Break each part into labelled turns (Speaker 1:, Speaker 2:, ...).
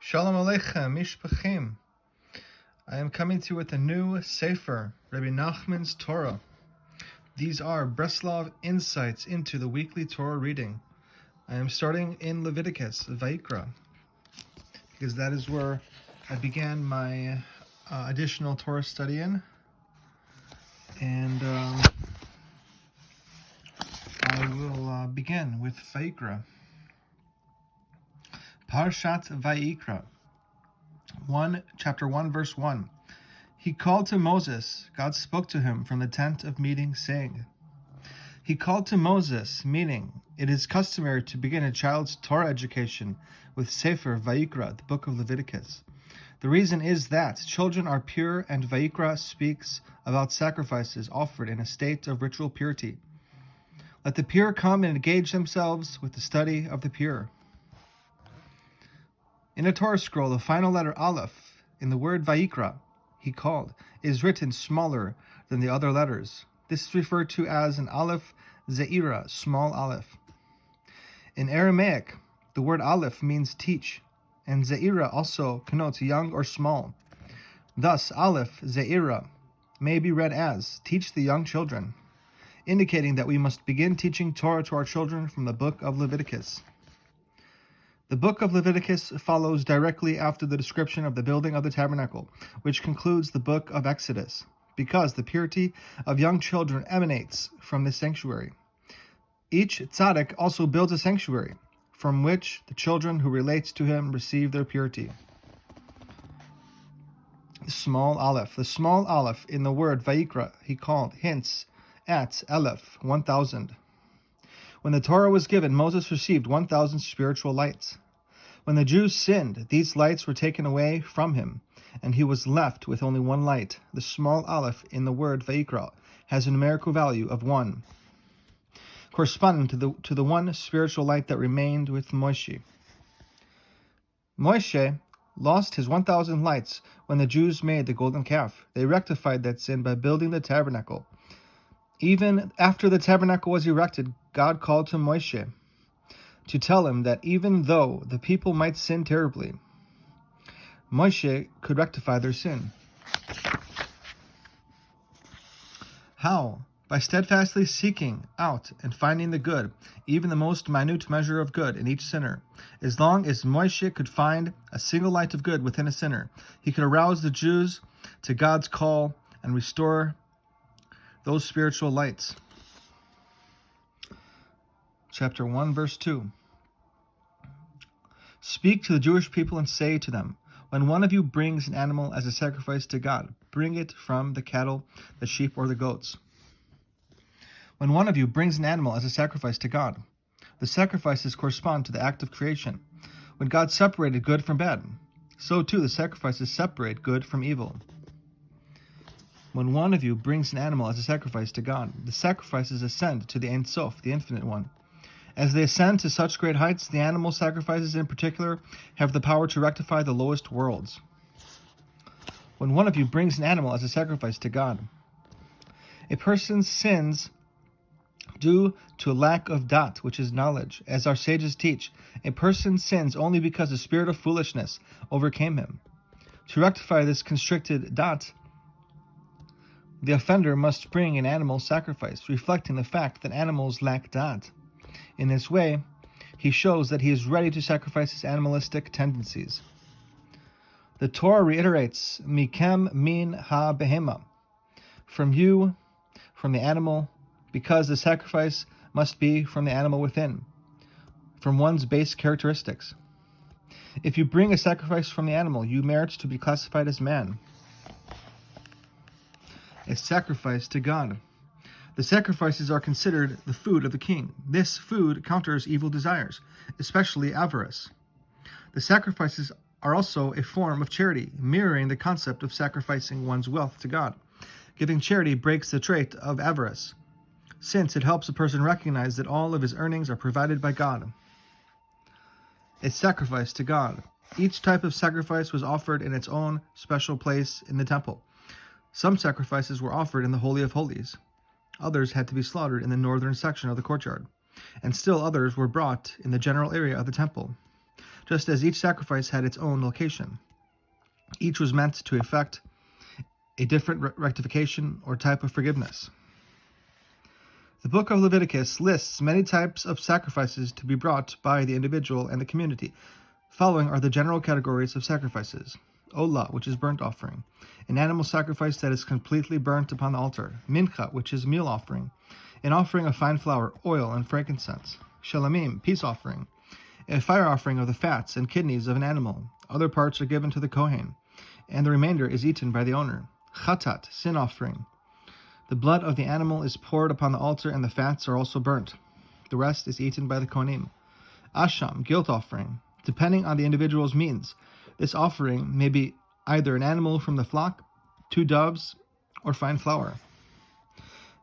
Speaker 1: Shalom Aleichem, Mishpachim. I am coming to you with a new Sefer, Rabbi Nachman's Torah. These are Breslov insights into the weekly Torah reading. I am starting in Leviticus, Vayikra, because that is where I began my additional Torah study in. And I will begin with Vayikra. Parashat Vayikra, chapter 1, verse 1. He called to Moses. God spoke to him from the tent of meeting, saying, He called to Moses, meaning, it is customary to begin a child's Torah education with Sefer Vayikra, the book of Leviticus. The reason is that children are pure, and Vayikra speaks about sacrifices offered in a state of ritual purity. Let the pure come and engage themselves with the study of the pure. In a Torah scroll, the final letter Aleph in the word Vayikra, he called, is written smaller than the other letters. This is referred to as an Aleph Ze'ira, small Aleph. In Aramaic, the word Aleph means teach, and Ze'ira also connotes young or small. Thus, Aleph Ze'ira may be read as teach the young children, indicating that we must begin teaching Torah to our children from the book of Leviticus. The book of Leviticus follows directly after the description of the building of the tabernacle, which concludes the book of Exodus, because the purity of young children emanates from this sanctuary. Each tzaddik also builds a sanctuary, from which the children who relate to him receive their purity. The small aleph in the word Vayikra, he called, hints at Aleph, 1,000. When the Torah was given, Moses received 1,000 spiritual lights. When the Jews sinned, these lights were taken away from him, and he was left with only one light. The small aleph in the word Vayikra has a numerical value of 1, corresponding to the one spiritual light that remained with Moshe. Moshe lost his 1,000 lights when the Jews made the golden calf. They rectified that sin by building the tabernacle. Even after the tabernacle was erected, God called to Moshe to tell him that even though the people might sin terribly, Moshe could rectify their sin. How? By steadfastly seeking out and finding the good, even the most minute measure of good in each sinner. As long as Moshe could find a single light of good within a sinner, he could arouse the Jews to God's call and restore those spiritual lights. Chapter 1, verse 2. Speak to the Jewish people and say to them, when one of you brings an animal as a sacrifice to God, bring it from the cattle, the sheep, or the goats. When one of you brings an animal as a sacrifice to God, the sacrifices correspond to the act of creation. When God separated good from bad, so too the sacrifices separate good from evil. When one of you brings an animal as a sacrifice to God, the sacrifices ascend to the Ein Sof, the Infinite One. As they ascend to such great heights, the animal sacrifices in particular have the power to rectify the lowest worlds. When one of you brings an animal as a sacrifice to God, a person's sins due to a lack of dat, which is knowledge. As our sages teach, a person sins only because the spirit of foolishness overcame him. To rectify this constricted dat, the offender must bring an animal sacrifice, reflecting the fact that animals lack dat. In this way, he shows that he is ready to sacrifice his animalistic tendencies. The Torah reiterates, Mikem min ha-behema, from you, from the animal, because the sacrifice must be from the animal within, from one's base characteristics. If you bring a sacrifice from the animal, you merit to be classified as man. A sacrifice to God. The sacrifices are considered the food of the king. This food counters evil desires, especially avarice. The sacrifices are also a form of charity, mirroring the concept of sacrificing one's wealth to God. Giving charity breaks the trait of avarice, since it helps a person recognize that all of his earnings are provided by God. A sacrifice to God. Each type of sacrifice was offered in its own special place in the temple. Some sacrifices were offered in the Holy of Holies. Others had to be slaughtered in the northern section of the courtyard, and still others were brought in the general area of the temple. just as each sacrifice had its own location. Each was meant to effect a different rectification or type of forgiveness. The book of Leviticus lists many types of sacrifices to be brought by the individual and the community. Following are the general categories of sacrifices. Olah, which is burnt offering, an animal sacrifice that is completely burnt upon the altar. Mincha, which is meal offering, an offering of fine flour, oil, and frankincense. Shalamim, peace offering, a fire offering of the fats and kidneys of an animal. Other parts are given to the Kohen, and the remainder is eaten by the owner. Chatat, sin offering. The blood of the animal is poured upon the altar, and the fats are also burnt. The rest is eaten by the Kohanim. Asham, guilt offering. Depending on the individual's means, this offering may be either an animal from the flock, 2 doves, or fine flour.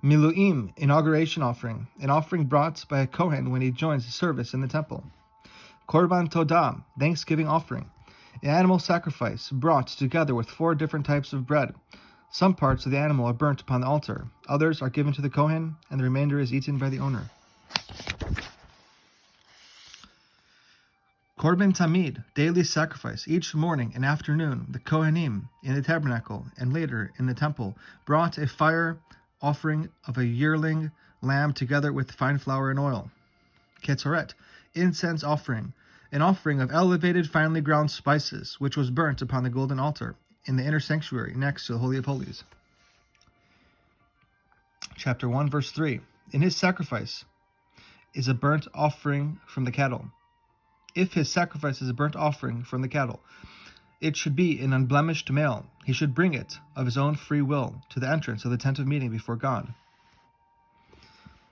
Speaker 1: Miluim, inauguration offering, an offering brought by a Kohen when he joins the service in the temple. Korban Todah, thanksgiving offering, an animal sacrifice brought together with 4 different types of bread. Some parts of the animal are burnt upon the altar, others are given to the Kohen, and the remainder is eaten by the owner. Korban Tamid, daily sacrifice. Each morning and afternoon, the Kohanim in the tabernacle and later in the temple brought a fire offering of a yearling lamb together with fine flour and oil. Ketzoret, incense offering, an offering of elevated finely ground spices, which was burnt upon the golden altar in the inner sanctuary next to the Holy of Holies. Chapter 1, verse 3. In his sacrifice is a burnt offering from the cattle. If his sacrifice is a burnt offering from the cattle, it should be an unblemished male. He should bring it of his own free will to the entrance of the tent of meeting before God.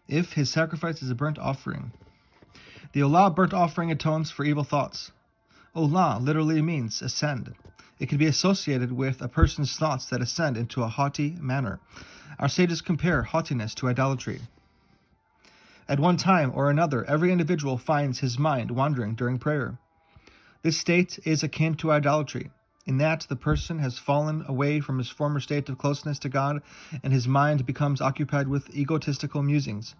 Speaker 1: If his sacrifice is a burnt offering, the Olah burnt offering atones for evil thoughts. Olah literally means ascend. It can be associated with a person's thoughts that ascend into a haughty manner. Our sages compare haughtiness to idolatry. At one time or another, every individual finds his mind wandering during prayer. This state is akin to idolatry, in that the person has fallen away from his former state of closeness to God, and his mind becomes occupied with egotistical musings.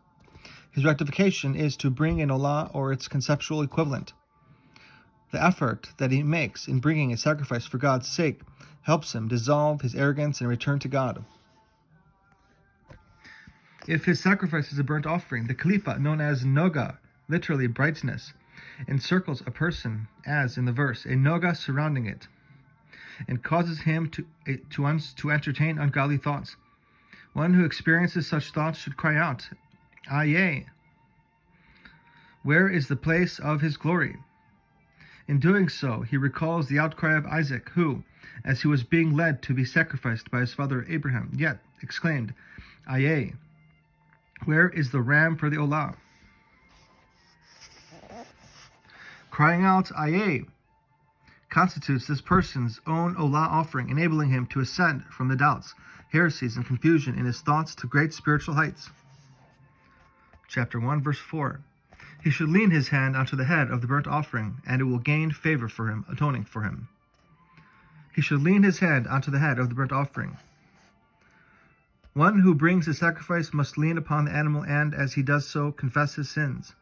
Speaker 1: His rectification is to bring an olah or its conceptual equivalent. The effort that he makes in bringing a sacrifice for God's sake helps him dissolve his arrogance and return to God. If his sacrifice is a burnt offering, the kalipa, known as noga, literally brightness, encircles a person, as in the verse, a noga surrounding it, and causes him to entertain ungodly thoughts. One who experiences such thoughts should cry out, Ayeh! Where is the place of his glory? In doing so, he recalls the outcry of Isaac, who, as he was being led to be sacrificed by his father Abraham, yet exclaimed, Ayeh! Where is the ram for the olah? Crying out, Ayeh, constitutes this person's own olah offering, enabling him to ascend from the doubts, heresies, and confusion in his thoughts to great spiritual heights. Chapter 1, verse 4. He should lean his hand onto the head of the burnt offering, and it will gain favor for him, atoning for him. He should lean his hand onto the head of the burnt offering. One who brings a sacrifice must lean upon the animal and, as he does so, confess his sins.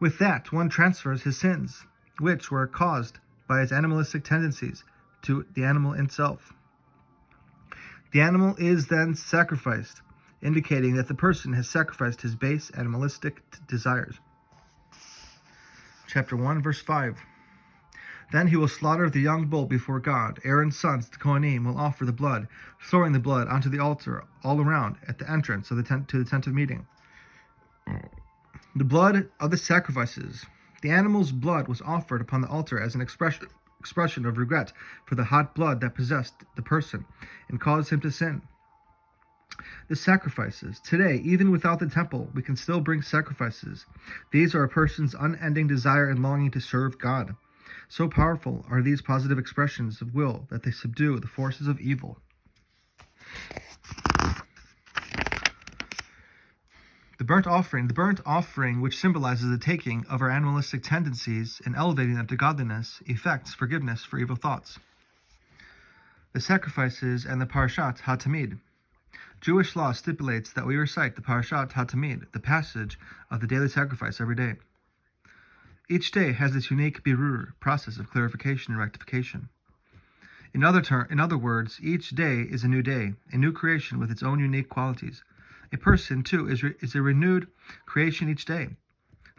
Speaker 1: With that, one transfers his sins, which were caused by his animalistic tendencies, to the animal itself. The animal is then sacrificed, indicating that the person has sacrificed his base animalistic desires. Chapter 1, verse 5. Then he will slaughter the young bull before God. Aaron's sons, the Kohanim, will offer the blood, throwing the blood onto the altar all around at the entrance of the tent to the tent of meeting. The blood of the sacrifices. The animal's blood was offered upon the altar as an expression of regret for the hot blood that possessed the person and caused him to sin. The sacrifices. Today, even without the temple, we can still bring sacrifices. These are a person's unending desire and longing to serve God. So powerful are these positive expressions of will that they subdue the forces of evil. The burnt offering which symbolizes the taking of our animalistic tendencies and elevating them to godliness, effects forgiveness for evil thoughts. The sacrifices and the Parashat HaTamid. Jewish law stipulates that we recite the Parashat HaTamid, the passage of the daily sacrifice, every day. Each day has its unique birur, process of clarification and rectification. In other words, each day is a new day, a new creation with its own unique qualities. A person, too, is a renewed creation each day.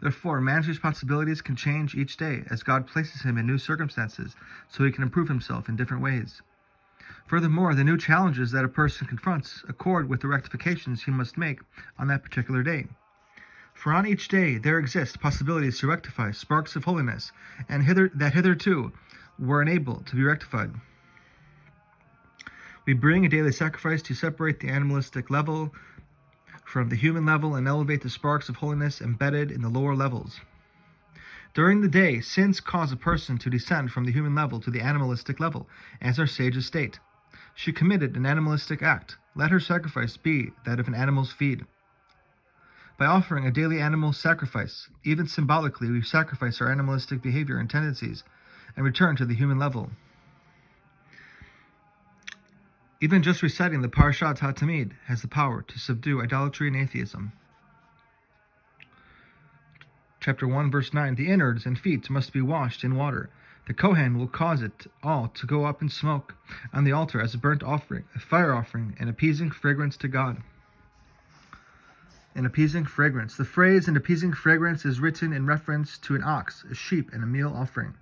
Speaker 1: Therefore, man's responsibilities can change each day as God places him in new circumstances so he can improve himself in different ways. Furthermore, the new challenges that a person confronts accord with the rectifications he must make on that particular day. For on each day there exist possibilities to rectify sparks of holiness, and hitherto were unable to be rectified. We bring a daily sacrifice to separate the animalistic level from the human level and elevate the sparks of holiness embedded in the lower levels. During the day, sins cause a person to descend from the human level to the animalistic level, as our sages state. She committed an animalistic act. Let her sacrifice be that of an animal's feed. By offering a daily animal sacrifice, even symbolically, we sacrifice our animalistic behavior and tendencies and return to the human level. Even just reciting the Parashat HaTamid has the power to subdue idolatry and atheism. Chapter 1, verse 9, the innards and feet must be washed in water. The Kohen will cause it all to go up in smoke on the altar as a burnt offering, a fire offering, an appeasing fragrance to God. An appeasing fragrance. The phrase an appeasing fragrance is written in reference to an ox, a sheep, and a meal offering.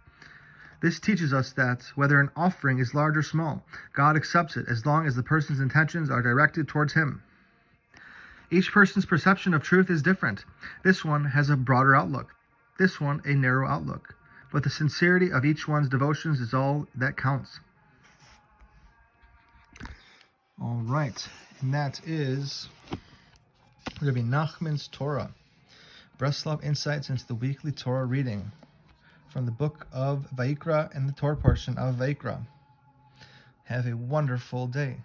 Speaker 1: This teaches us that whether an offering is large or small, God accepts it as long as the person's intentions are directed towards Him. Each person's perception of truth is different. This one has a broader outlook, this one a narrow outlook. But the sincerity of each one's devotions is all that counts. All right, and that is going to be Nachman's Torah. Breslov Insights into the Weekly Torah Reading from the book of Vayikra and the Torah portion of Vayikra. Have a wonderful day.